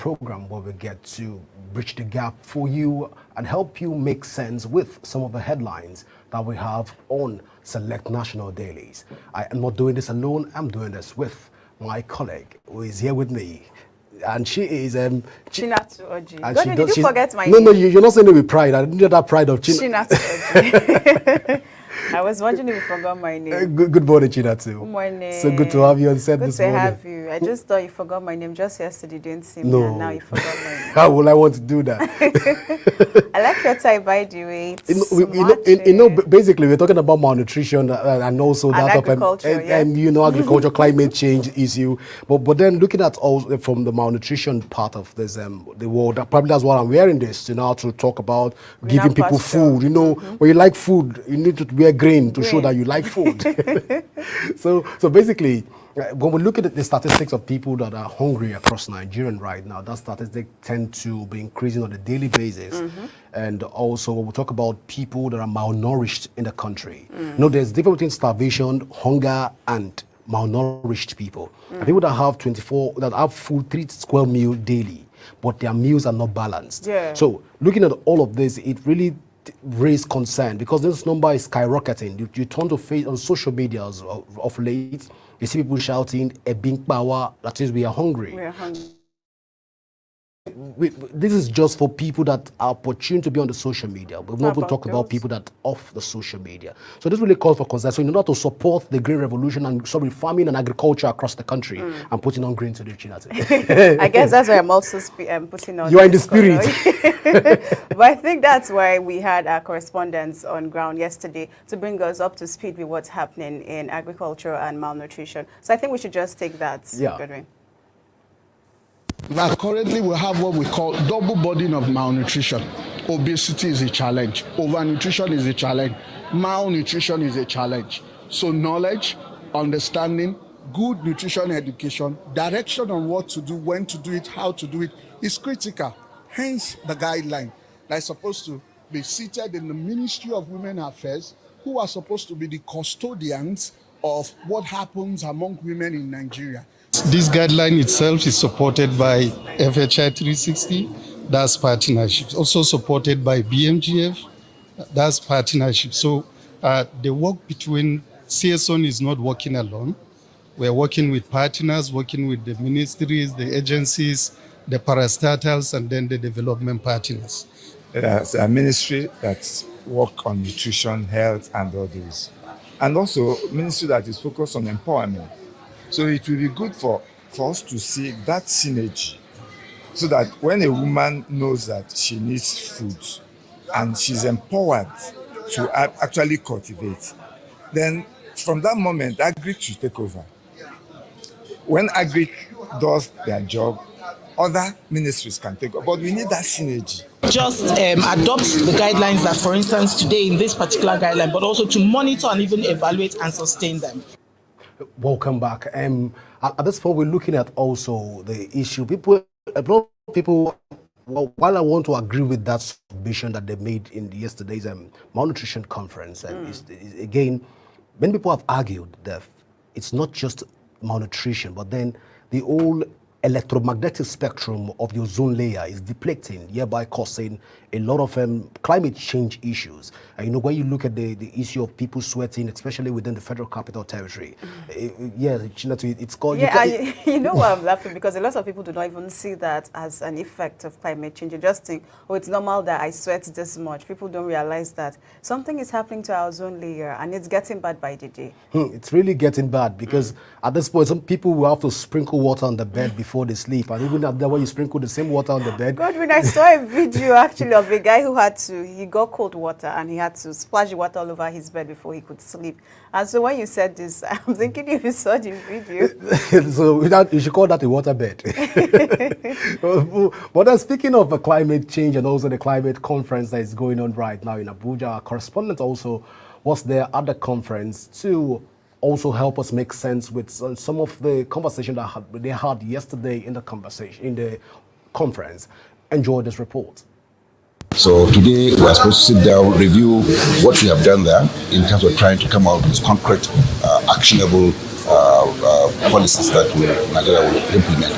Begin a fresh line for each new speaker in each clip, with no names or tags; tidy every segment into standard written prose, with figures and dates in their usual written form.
program where we get to bridge the gap for you and help you make sense with some of the headlines that we have on select national dailies. I am not doing this alone. I'm doing this with my colleague who is here with me. And she is
Chinatu Oji. God, did you forget my name?
No, you're not saying it with pride. I need that pride of
Chinatu Oji. I was wondering if you forgot my name.
Good morning, Chinatu.
Good morning.
So good to have you on set this morning.
Good to have you. I just thought you forgot my name just yesterday. You didn't see me, and now you forgot my name.
How will I want to do that?
I like your tie, by the way.
Basically, we're talking about malnutrition and also
and
that
agriculture,
of agriculture, climate change issue. But then looking at all from the malnutrition part of this, the world, probably that's what I'm wearing this, to talk about giving people food. When you like food, you need to wear green to show that you like food. So basically, when we look at the statistics of people that are hungry across Nigeria right now, that statistic tend to be increasing on a daily basis. And also when we talk about people that are malnourished in the country, there's difference between starvation, hunger, and malnourished people. And people that have full 3 square meal daily, but their meals are not balanced. So looking at all of this, it really raise concern because this number is skyrocketing. You turn to face on social media of late, you see people shouting a big power, that is, we are hungry.
We are hungry.
This is just for people that are opportune to be on the social media. We've not even talked about people that off the social media. So this really calls for concern. So in order to support the green revolution and farming and agriculture across the country, I'm putting on green today, Chinatu.
I guess that's why I'm also putting on.
You are in the spirit.
But I think that's why we had our correspondents on ground yesterday to bring us up to speed with what's happening in agriculture and malnutrition. So I think we should just take that, Godwin.
Now, currently, we have what we call double burden of malnutrition. Obesity is a challenge. Overnutrition is a challenge. Malnutrition is a challenge. So knowledge, understanding, good nutrition education, direction on what to do, when to do it, how to do it is critical. Hence the guideline that is supposed to be seated in the Ministry of Women Affairs, who are supposed to be the custodians of what happens among women in Nigeria.
This guideline itself is supported by FHI 360, that's partnerships. Also supported by BMGF, that's partnership. So the work between CSON is not working alone. We're working with partners, working with the ministries, the agencies, the parastatals, and then the development partners.
There's a ministry that work on nutrition, health, and others. And also ministry that is focused on empowerment. So it will be good for us to see that synergy so that when a woman knows that she needs food and she's empowered to actually cultivate, then from that moment, Agric should take over. When Agric does their job, other ministries can take over, but we need that synergy.
Just adopt the guidelines that, for instance, today in this particular guideline, but also to monitor and even evaluate and sustain them.
Welcome back. At this point, we're looking at also the issue. While I want to agree with that submission that they made in yesterday's malnutrition conference, again, many people have argued that it's not just malnutrition, but then the whole electromagnetic spectrum of the ozone layer is depleting, hereby causing a lot of climate change issues. And when you look at the issue of people sweating, especially within the Federal Capital Territory, it's called...
you know why I'm laughing? Because a lot of people do not even see that as an effect of climate change. You just think, oh, it's normal that I sweat this much. People don't realize that something is happening to our ozone layer and it's getting bad by the day.
It's really getting bad because at this point, some people will have to sprinkle water on the bed before they sleep. And even at that, when you sprinkle the same water on the bed...
God, when I saw a video actually of a guy who he got cold water and he had to splash the water all over his bed before he could sleep. And so when you said this, I'm thinking if you saw the video.
So you should call that a water bed. But then speaking of climate change and also the climate conference that is going on right now in Abuja, our correspondent also was there at the conference to also help us make sense with some of the conversation that they had yesterday in the conference. Enjoy this report.
So today we are supposed to sit down, review what we have done there in terms of trying to come out with concrete, actionable policies that Nigeria will implement.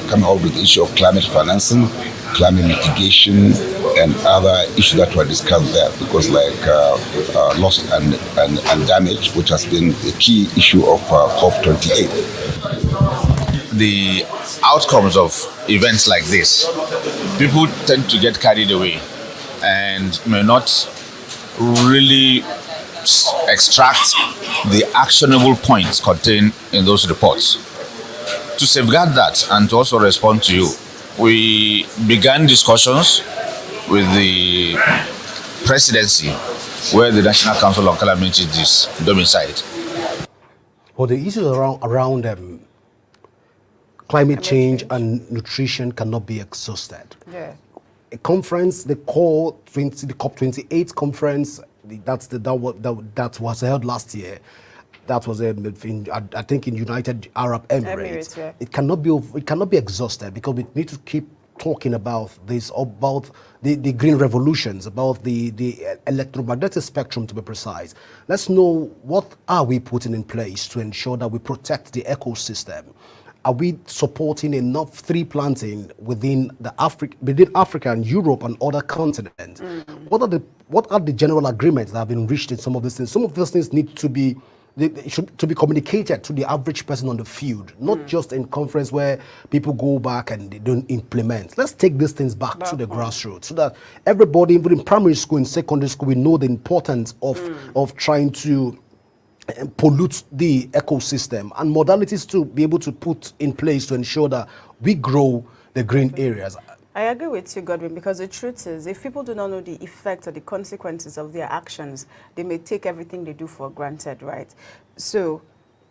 Coming out with the issue of climate financing, climate mitigation, and other issues that were discussed there, because like loss and damage, which has been the key issue of COP28.
The outcomes of events like this, people tend to get carried away and may not really extract the actionable points contained in those reports. To safeguard that and to also respond to you, we began discussions with the presidency, where the National Council on Climate Change is domiciled.
Well, the issues around climate change and nutrition cannot be exhausted.
Yeah.
A conference, the COP28 conference, that was held last year. That was I think in United Arab Emirates.
Yeah.
It cannot be exhausted, because we need to keep talking about this, about the green revolutions, about the electromagnetic spectrum, to be precise. Let's know, what are we putting in place to ensure that we protect the ecosystem? Are we supporting enough tree planting within Africa and Europe and other continents? What are the general agreements that have been reached in some of these things? Some of those things need to be communicated to the average person on the field, not just in conference where people go back and they don't implement. Let's take these things back to the grassroots, so that everybody, even in primary school, in secondary school, we know the importance of trying to pollute the ecosystem, and modalities to be able to put in place to ensure that we grow the green areas.
I agree with you, Godwin, because the truth is, if people do not know the effect or the consequences of their actions, they may take everything they do for granted, right? So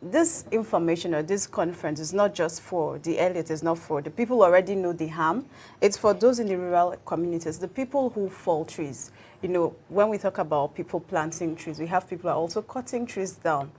this information or this conference is not just for the elite, it's not for the people who already know the harm. It's for those in the rural communities, the people who fall trees. You know, when we talk about people planting trees, we have people who are also cutting trees down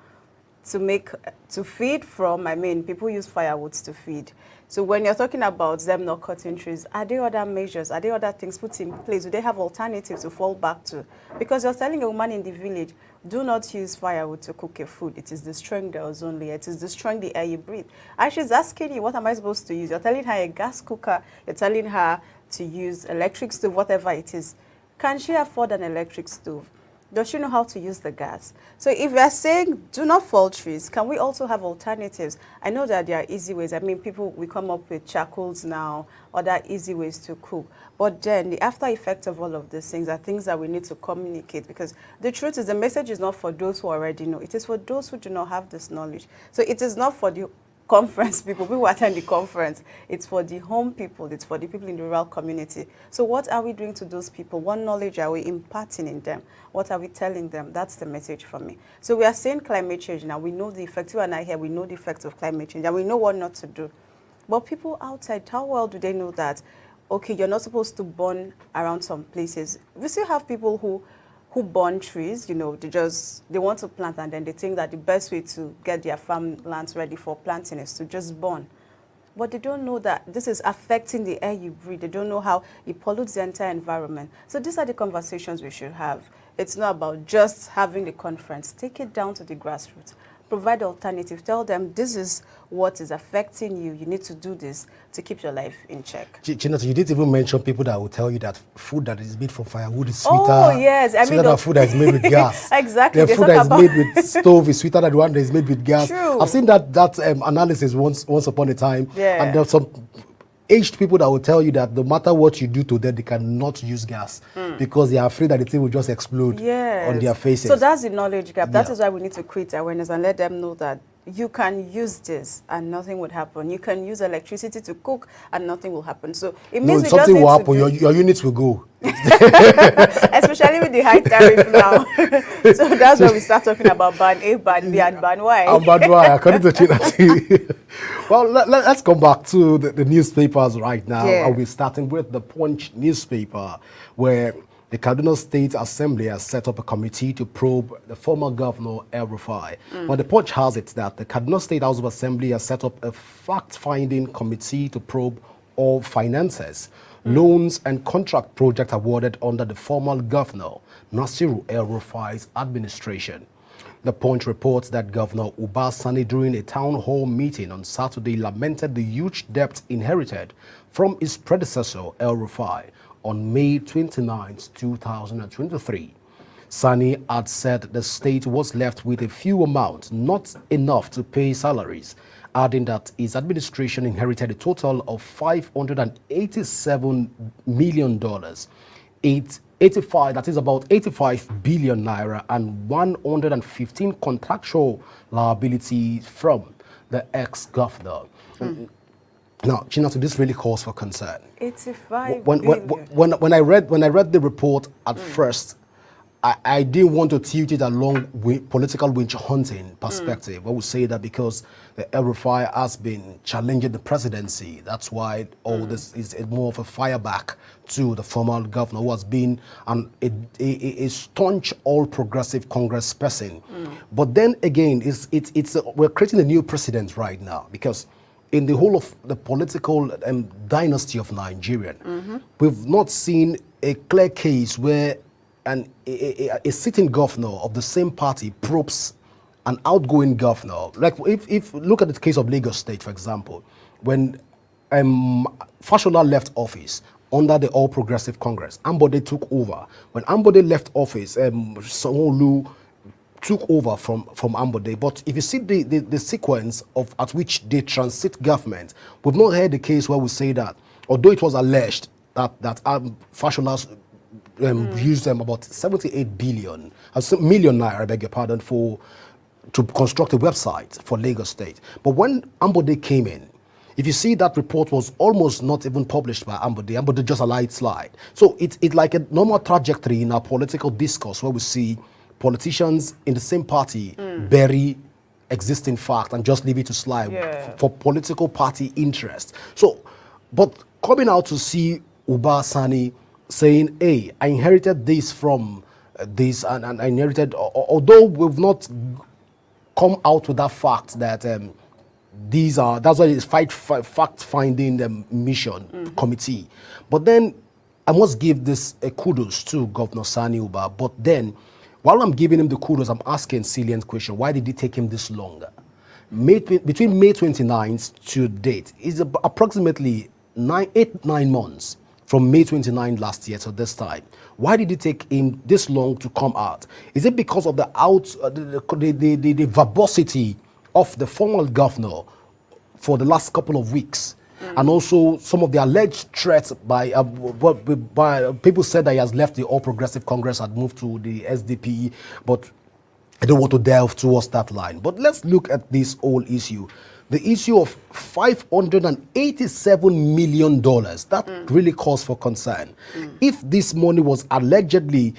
to feed from. I mean, people use firewoods to feed. So when you're talking about them not cutting trees, are there other measures? Are there other things put in place? Do they have alternatives to fall back to? Because you're telling a woman in the village, do not use firewood to cook your food. It is destroying the ozone layer. It is destroying the air you breathe. And she's asking you, what am I supposed to use? You're telling her a gas cooker. You're telling her to use electric stove, whatever it is. Can she afford an electric stove? Does she know how to use the gas? So if we are saying do not fall trees, can we also have alternatives? I know that there are easy ways. I mean, we come up with charcoals now, other easy ways to cook. But then the after effect of all of these things are things that we need to communicate, because the truth is, the message is not for those who already know. It is for those who do not have this knowledge. So it is not for the conference people who attend the conference. It's for the home people. It's for the people in the rural community. So what are we doing to those people? What knowledge are we imparting in them? What are we telling them? That's the message for me. So we are saying climate change now. We know the effects. You and I here, we know the effects of climate change, and we know what not to do. But people outside, how well do they know that, okay, you're not supposed to burn around some places? We still have people who burn trees. You know, they want to plant, and then they think that the best way to get their farmlands ready for planting is to just burn. But they don't know that this is affecting the air you breathe. They don't know how it pollutes the entire environment. So these are the conversations we should have. It's not about just having the conference. Take it down to the grassroots. Provide alternatives. Tell them this is what is affecting you. You need to do this to keep your life in check.
Chinasa, you didn't even mention people that will tell you that food that is made from firewood is sweeter.
Oh, yes. I mean,
than food that is made with gas.
Exactly.
The food that is made with stove is sweeter than the one that is made with gas.
True.
I've seen that analysis once upon a time.
Yeah.
And there's some aged people that will tell you that no matter what you do to them, they cannot use gas because they are afraid that the thing will just explode on their faces.
So that's the knowledge gap. That is why we need to create awareness and let them know that you can use this and nothing would happen. You can use electricity to cook and nothing will happen. So it means
something will happen. Your units will go.
Especially with the high tariff now. So that's when we start talking about ban A, ban B, and ban Y.
And ban Y, according to Chinati. Well, let's come back to the newspapers right now.
Yeah.
And we're starting with the Punch newspaper, where the Kaduna State Assembly has set up a committee to probe the former governor, El-Rufai. Well, the Punch has it that the Kaduna State House of Assembly has set up a fact-finding committee to probe all finances, loans, and contract projects awarded under the former governor, Nasiru El-Rufai's administration. The Punch reports that Governor Uba Sani, during a town hall meeting on Saturday, lamented the huge debt inherited from his predecessor, El Rufai, on May 29, 2023. Sani had said the state was left with a few amounts, not enough to pay salaries, adding that his administration inherited a total of $587 million, that is about 85 billion naira, and 115 contractual liabilities from the ex-governor. Now, Chinatu, this really calls for concern.
85
when,
billion.
when I read the report at first, I didn't want to tilt it along political witch hunting perspective. I would say that because the El Rufai has been challenging the presidency, that's why all this is more of a fireback to the former governor, who has been a staunch all-progressive Congress person. But then again, we're creating a new precedent right now, because in the whole of the political dynasty of Nigeria, we've not seen a clear case where a sitting governor of the same party probes an outgoing governor. Like if look at the case of Lagos State, for example, when Fashola left office under the All Progressive Congress, Ambode took over. When Ambode left office, Sanwo-Olu took over from Ambode. But if you see the sequence at which they transit government, we've not heard the case where we say that, although it was alleged that Fashola's used them about 78 million naira, I beg your pardon, to construct a website for Lagos State. But when Ambode came in, if you see, that report was almost not even published by Ambode. Ambode just allowed it slide. So it's like a normal trajectory in our political discourse, where we see politicians in the same party bury existing fact and just leave it to slide for political party interest. So, but coming out to see Uba Sani saying, hey, I inherited this from this, and I inherited, although we've not come out with that fact that that's why it's fact-finding mission committee. But then I must give this a kudos to Governor Sani Uba. But then, while I'm giving him the kudos, I'm asking a salient question: why did it take him this long? Between May 29th to date is approximately 9 months. From May 29 last year to this time. Why did it take him this long to come out? Is it because of the verbosity of the former governor for the last couple of weeks? And also some of the alleged threats by people said that he has left the All Progressive Congress and moved to the SDP, but I don't want to delve towards that line. But let's look at this whole issue. The issue of $587 million, that really calls for concern. If this money was allegedly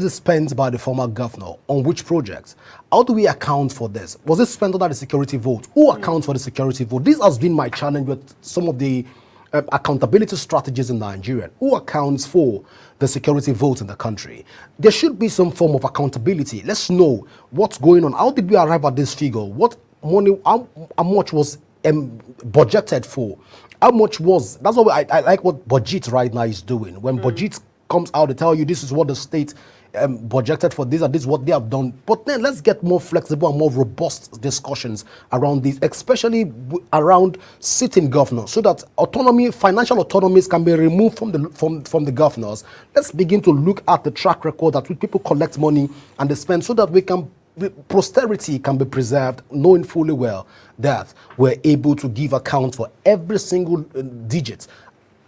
spent by the former governor, on which projects? How do we account for this? Was it spent under the security vote? Who accounts for the security vote? This has been my challenge with some of the accountability strategies in Nigeria. Who accounts for the security vote in the country? There should be some form of accountability. Let's know what's going on. How did we arrive at this figure? What money, how much was budgeted for? How much was, that's why I like what Budget right now is doing. When Budget comes out, they tell you this is what the state budgeted for this, and this is what they have done. But then let's get more flexible and more robust discussions around this, especially around sitting governors, so that financial autonomies can be removed from the governors. Let's begin to look at the track record that people collect money and they spend, so that posterity can be preserved, knowing fully well that we're able to give account for every single digit,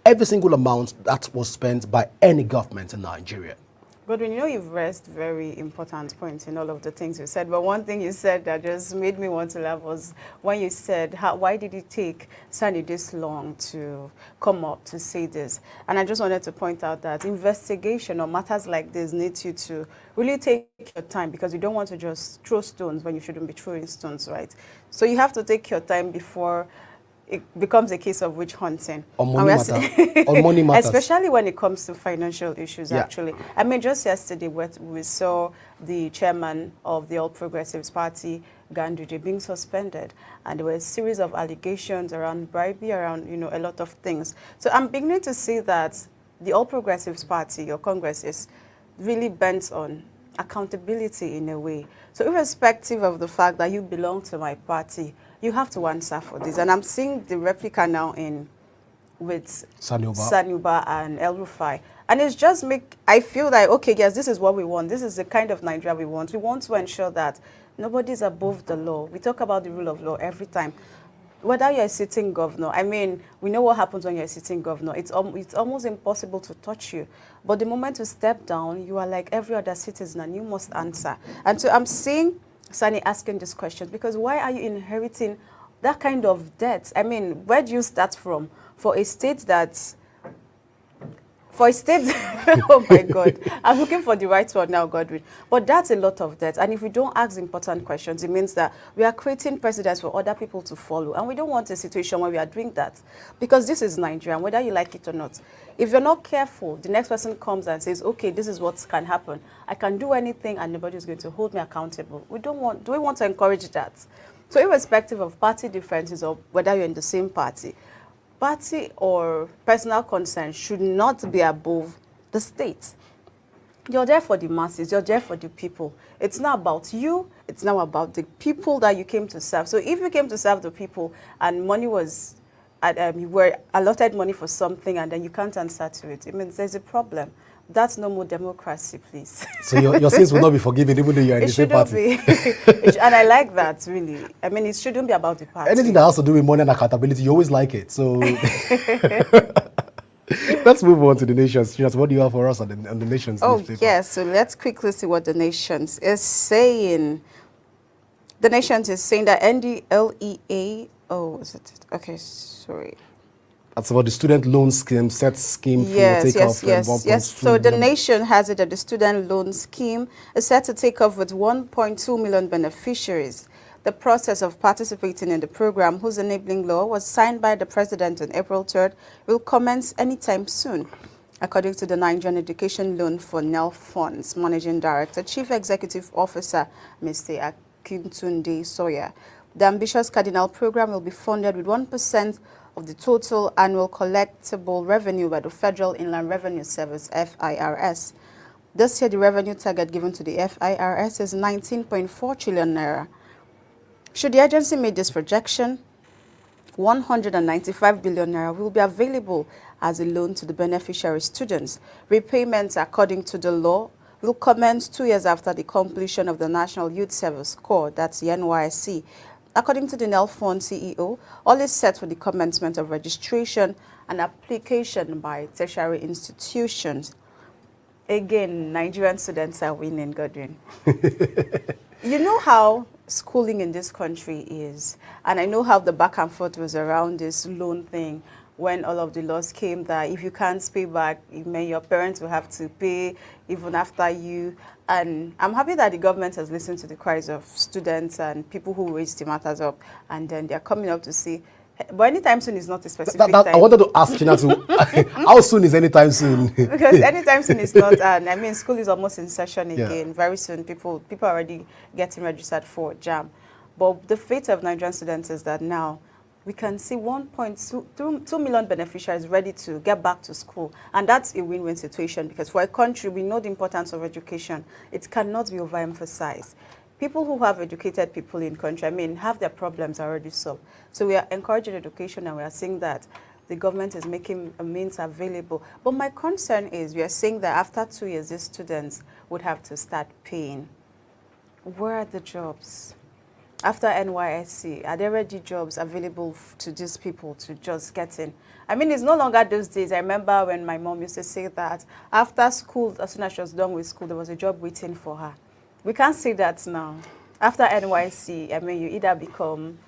every single amount that was spent by any government in Nigeria.
Godwin, you've raised very important points in all of the things you said, but one thing you said that just made me want to laugh was when you said, why did it take Sani this long to come up to say this? And I just wanted to point out that investigation or matters like this needs you to really take your time, because you don't want to just throw stones when you shouldn't be throwing stones, right? So you have to take your time before it becomes a case of witch hunting.
On money matters.
Especially when it comes to financial issues, actually. I mean, just yesterday we saw the chairman of the All Progressives Party, Ganduje, being suspended. And there were a series of allegations around bribery, around, a lot of things. So I'm beginning to see that the All Progressives Party, your Congress, is really bent on accountability in a way. So irrespective of the fact that you belong to my party, you have to answer for this. And I'm seeing the replica now with Sanuba and El Rufai. And it's just I feel like, okay, yes, this is what we want. This is the kind of Nigeria we want. We want to ensure that nobody's above the law. We talk about the rule of law every time. Whether you're a sitting governor, I mean, we know what happens when you're a sitting governor. It's almost impossible to touch you. But the moment you step down, you are like every other citizen and you must answer. And so I'm seeing Sani asking this question because why are you inheriting that kind of debt? I mean, where do you start from? For a state, oh my God, I'm looking for the right word now, Godwin. But that's a lot of debt. And if we don't ask important questions, it means that we are creating precedents for other people to follow. And we don't want a situation where we are doing that. Because this is Nigeria, whether you like it or not. If you're not careful, the next person comes and says, okay, this is what can happen. I can do anything and nobody is going to hold me accountable. Do we want to encourage that? So irrespective of party differences or whether you're in the same party or personal concern should not be above the state. You're there for the masses. You're there for the people. It's not about you. It's now about the people that you came to serve. So if you came to serve the people and money was, you were allotted money for something and then you can't answer to it, it means there's a problem. That's no more democracy, please.
So your sins will not be forgiven even though you're in the same party.
And I like that, really. I mean, it shouldn't be about the party.
Anything that has to do with money and accountability, you always like it. So let's move on to the nations. What do you have for us on the nations?
Oh,
newspaper?
yes. So let's quickly see what the nations is saying. The nations is saying that NDLEA. Oh, is it? Okay, sorry.
That's about the student loan scheme, set scheme for takeoff.
Yes. So the nation has it that the student loan scheme is set to take off with 1.2 million beneficiaries. The process of participating in the program, whose enabling law was signed by the president on April 3rd, will commence anytime soon. According to the Nigerian Education Loan for NEL Funds Managing Director, Chief Executive Officer, Mr. Akintunde Soya, the ambitious Cardinal program will be funded with 1% of the total annual collectible revenue by the Federal Inland Revenue Service, FIRS. This year, the revenue target given to the FIRS is 19.4 trillion naira. Should the agency meet this projection, 195 billion naira will be available as a loan to the beneficiary students. Repayments, according to the law, will commence 2 years after the completion of the National Youth Service Corps, that's the NYSC. According to the NEL Fund CEO, all is set for the commencement of registration and application by tertiary institutions. Again, Nigerian students are winning, Godwin. You know how schooling in this country is, and I know how the back and forth was around this loan thing when all of the laws came that if you can't pay back, your parents will have to pay even after you. And I'm happy that the government has listened to the cries of students and people who raised the matters up, and then they're coming up to see. But anytime soon is not a specific time.
I wanted to ask Chinatu, how soon is anytime soon?
Because anytime soon is not, and I mean, school is almost in session again. Very soon, people are already getting registered for JAM. But the fate of Nigerian students is that now we can see 1.2 million beneficiaries ready to get back to school. And that's a win-win situation because for a country, we know the importance of education. It cannot be overemphasized. People who have educated people in country, I mean, have their problems already solved. So we are encouraging education and we are seeing that the government is making a means available. But my concern is we are saying that after 2 years, these students would have to start paying. Where are the jobs? After NYSC, are there already jobs available to these people to just get in? I mean, it's no longer those days. I remember when my mom used to say that after school, as soon as she was done with school, there was a job waiting for her. We can't say that now. After NYSC, I mean, you either become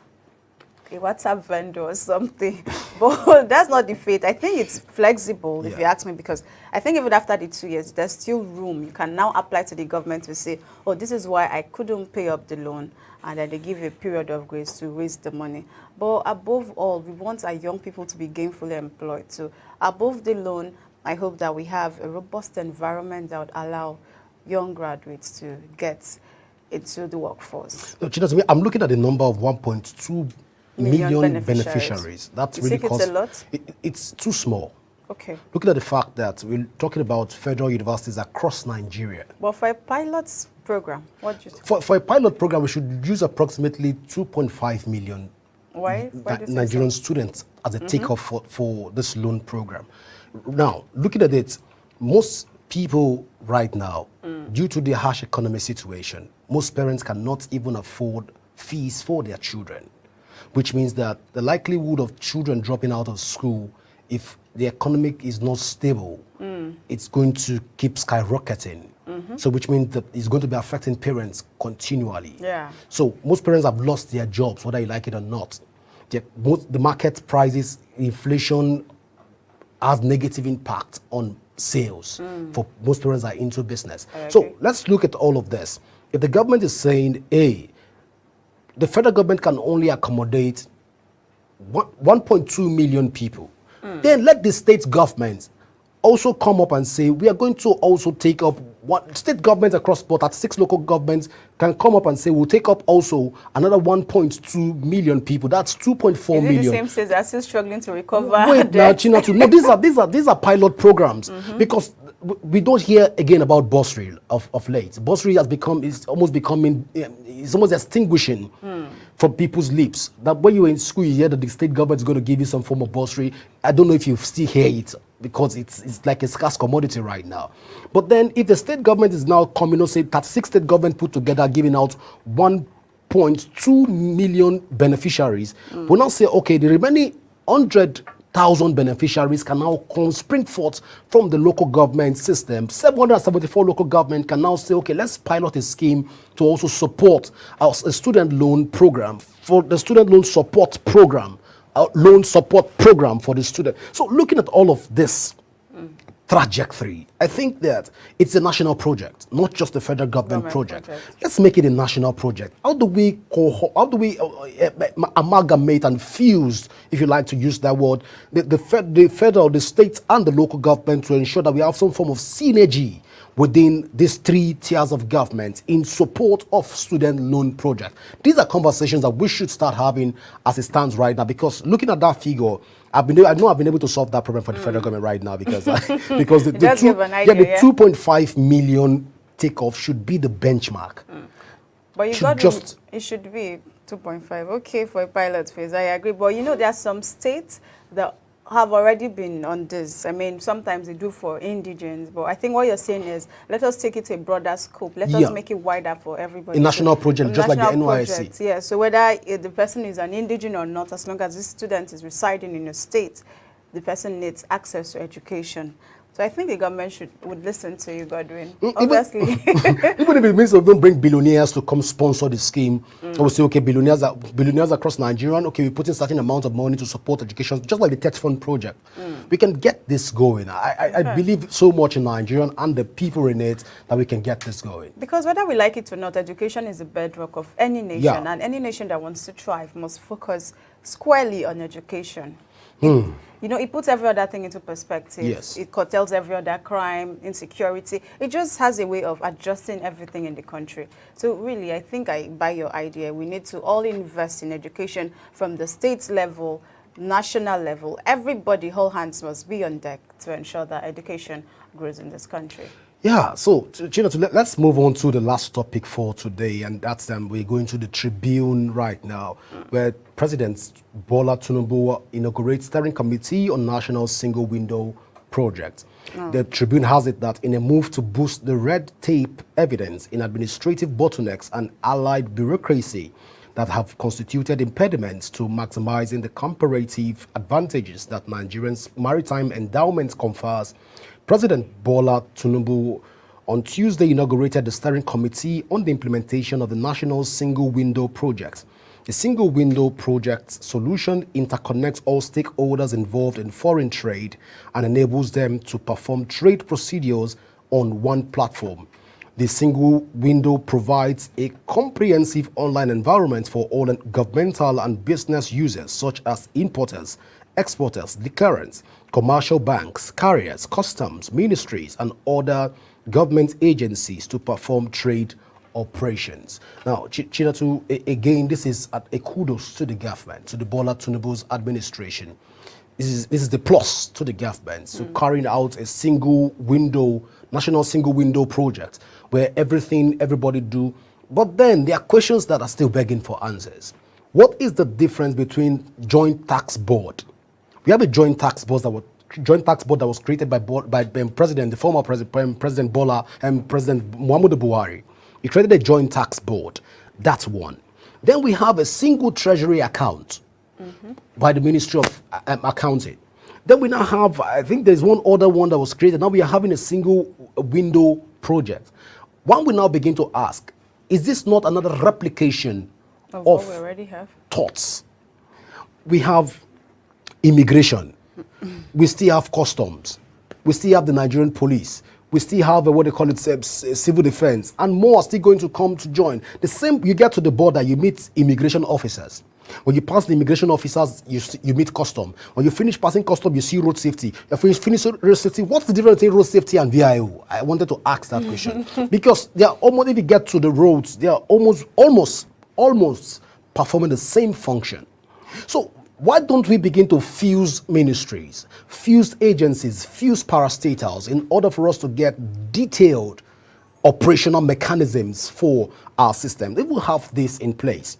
a WhatsApp vendor or something. But that's not the fate. I think it's flexible, if you ask me, because I think even after the 2 years, there's still room. You can now apply to the government to say, oh, this is why I couldn't pay up the loan. And then they give a period of grace to raise the money. But above all, we want our young people to be gainfully employed. So above the loan, I hope that we have a robust environment that would allow young graduates to get into the workforce.
No, Chinatu, I'm looking at the number of 1.2 million beneficiaries. That's
you
really
think it's a lot?
It's too small.
Okay.
Looking at the fact that we're talking about federal universities across Nigeria.
But for a pilot program, what do you think?
For a pilot program, we should use approximately 2.5 million
Why do you say
Nigerian
so?
students as a takeoff for this loan program. Now, looking at it, most people right now, due to the harsh economic situation, most parents cannot even afford fees for their children, which means that the likelihood of children dropping out of school, if the economic is not stable, it's going to keep skyrocketing. So which means that it's going to be affecting parents continually.
Yeah.
So most parents have lost their jobs, whether you like it or not. The market prices, inflation has negative impact on sales for most parents that are into business. So let's look at all of this. If the government is saying, hey, the federal government can only accommodate 1.2 million people, then let the state government also come up and say, we are going to also take up what state governments across board, at 6 local governments can come up and say, we'll take up also another 1.2 million people. That's 2.4 million.
The same states are still struggling to recover.
Wait now, Chinatu. No, these are pilot programs because we don't hear again about bursary of late. Bursary is almost extinguishing from people's lips. That when you're in school, you hear that the state government is going to give you some form of bursary. I don't know if you still hear it because it's like a scarce commodity right now. But then if the state government is now coming, say 36 state government put together giving out 1.2 million beneficiaries, we'll now say, okay, the remaining 100,000 beneficiaries can now spring forth from the local government system. 774 local government can now say, okay, let's pilot a scheme to also support a student loan program for the student loan support program. Loan support program for the student. So looking at all of this trajectory, I think that it's a national project, not just a federal government project. Let's make it a national project. How do we amalgamate and fuse, if you like to use that word, the federal, the state, and the local government to ensure that we have some form of synergy within these 3 tiers of government in support of student loan project. These are conversations that we should start having as it stands right now, because looking at that figure, I know I've been able to solve that problem for the federal government right now because because the 2.5 million takeoff should be the benchmark.
But you got it should be 2.5. Okay, for a pilot phase, I agree. But you know, there are some states that have already been on this. I mean, sometimes they do for indigents, but I think what you're saying is, let us take it to a broader scope. Let us make it wider for everybody.
A national project, just like the NYSC.
Yeah, so whether the person is an indigent or not, as long as this student is residing in a state, the person needs access to education. So I think the government would listen to you, Godwin. Obviously.
Even if it means we don't bring billionaires to come sponsor the scheme, I will say, okay, billionaires across Nigeria, okay, we put in certain amount of money to support education, just like the TET Fund project. We can get this going. I believe so much in Nigeria and the people in it that we can get this going.
Because whether we like it or not, education is the bedrock of any nation, and any nation that wants to thrive must focus squarely on education. You know, it puts every other thing into perspective.
Yes.
It curtails every other crime, insecurity. It just has a way of adjusting everything in the country. So really, I think I buy your idea. We need to all invest in education from the state level, national level. Everybody, whole hands must be on deck to ensure that education grows in this country.
Yeah, so let's move on to the last topic for today, and that's we're going to the Tribune right now, where President Bola Tinubu inaugurates steering committee on National Single Window Project. The Tribune has it that in a move to boost the red tape evidence in administrative bottlenecks and allied bureaucracy that have constituted impediments to maximizing the comparative advantages that Nigerians' maritime endowment confers, President Bola Tinubu on Tuesday inaugurated the steering committee on the implementation of the National Single Window Project. The Single Window Project solution interconnects all stakeholders involved in foreign trade and enables them to perform trade procedures on one platform. The Single Window provides a comprehensive online environment for all governmental and business users, such as importers, exporters, declarants, commercial banks, carriers, customs, ministries, and other government agencies to perform trade operations. Now, Chinatu, again, this is a kudos to the government, to the Bola Tinubu's administration. this is the plus to the government, so carrying out a single window, national single window project where everybody do. But then there are questions that are still begging for answers. What is the difference between joint tax board? We have a joint tax board that was created by President, the former President Bola and President Muhammadu Buhari. He created a joint tax board. That's one. Then we have a single treasury account by the Ministry of Accounting. Then we now have, I think there's one other one that was created. Now we are having a single window project. One will now begin to ask, is this not another replication
of what we already have?
Thoughts? We have immigration. We still have customs. We still have the Nigerian police. We still have what they call it, civil defense, and more are still going to come to join. The same, you get to the border, you meet immigration officers. When you pass the immigration officers, you meet custom. When you finish passing custom, you see road safety. If you finish road safety, what's the difference between road safety and VIO? I wanted to ask that question because they are almost, if you get to the roads, they are almost performing the same function. So why don't we begin to fuse ministries, fuse agencies, fuse parastatals in order for us to get detailed operational mechanisms for our system? They will have this in place.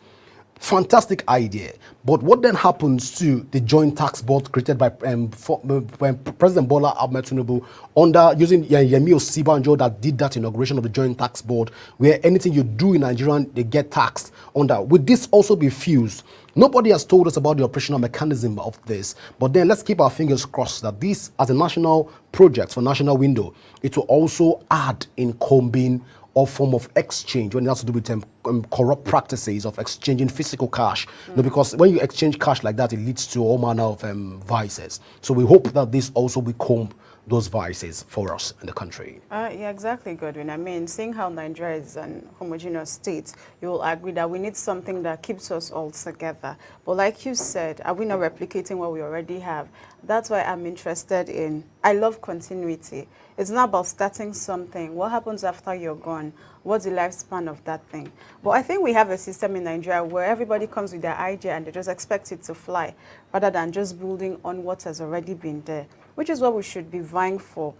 Fantastic idea. But what then happens to the joint tax board created by President Bola Ahmed Tinubu under using Yemi Osibanjo that did that inauguration of the joint tax board, where anything you do in Nigeria, they get taxed under? Would this also be fused? Nobody has told us about the operational mechanism of this, but then let's keep our fingers crossed that this, as a national project for national window, it will also add in combing or form of exchange when it has to do with corrupt practices of exchanging physical cash. You know, because when you exchange cash like that, it leads to all manner of vices. So we hope that this also will comb those vices for us in the country.
Yeah, exactly, Godwin. I mean, seeing how Nigeria is an homogeneous state, you will agree that we need something that keeps us all together. But like you said, are we not replicating what we already have? That's why I'm interested in, I love continuity. It's not about starting something. What happens after you're gone? What's the lifespan of that thing? But I think we have a system in Nigeria where everybody comes with their idea and they just expect it to fly, rather than just building on what has already been there, which is what we should be vying for.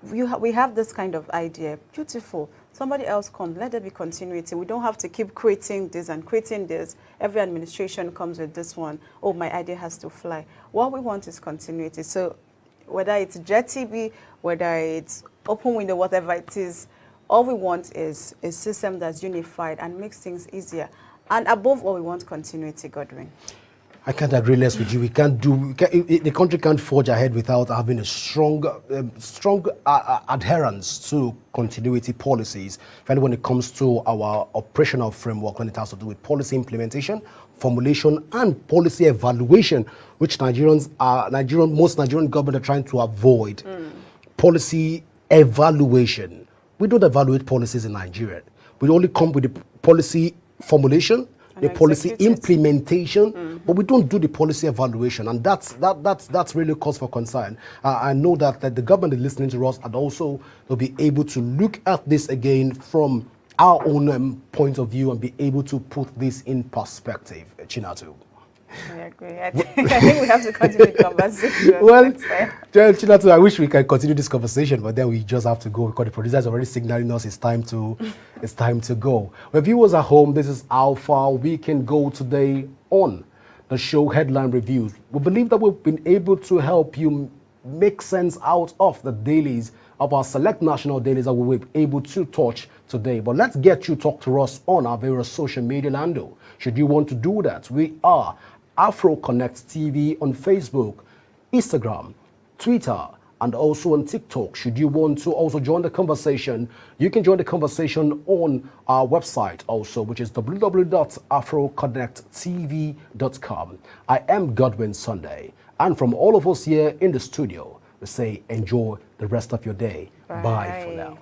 We have this kind of idea, beautiful. Somebody else come, let there be continuity. We don't have to keep creating this and creating this. Every administration comes with this one. Oh, my idea has to fly. What we want is continuity. So whether it's JTB, whether it's open window, whatever it is, all we want is a system that's unified and makes things easier. And above all, we want continuity, Godwin.
I can't agree less with you. The country can't forge ahead without having a strong adherence to continuity policies, especially when it comes to our operational framework, when it has to do with policy implementation, formulation, and policy evaluation, which most Nigerian government are trying to avoid. Policy evaluation. We don't evaluate policies in Nigeria. We only come with the policy formulation, the policy implementation, but we don't do the policy evaluation, and that's really cause for concern. I know that the government is listening to us, and also will be able to look at this again from our own point of view and be able to put this in perspective. Chinatu.
I agree. I think we have to continue the conversation.
Well, Chinatu, I wish we could continue this conversation, but then we just have to go because the producer is already signaling us it's time to go. Well, viewers at home, this is how far we can go today on the show Headline Reviews. We believe that we've been able to help you make sense out of the dailies of our select national dailies that we were able to touch today. But let's get you talk to us on our various social media handle. Should you want to do that, we are Afro Connect TV on Facebook, Instagram, Twitter, and also on TikTok. Should you want to also join the conversation, you can join the conversation on our website also, which is www.afroconnecttv.com. I am Godwin Sunday, and from all of us here in the studio, we say enjoy the rest of your day. Bye for now.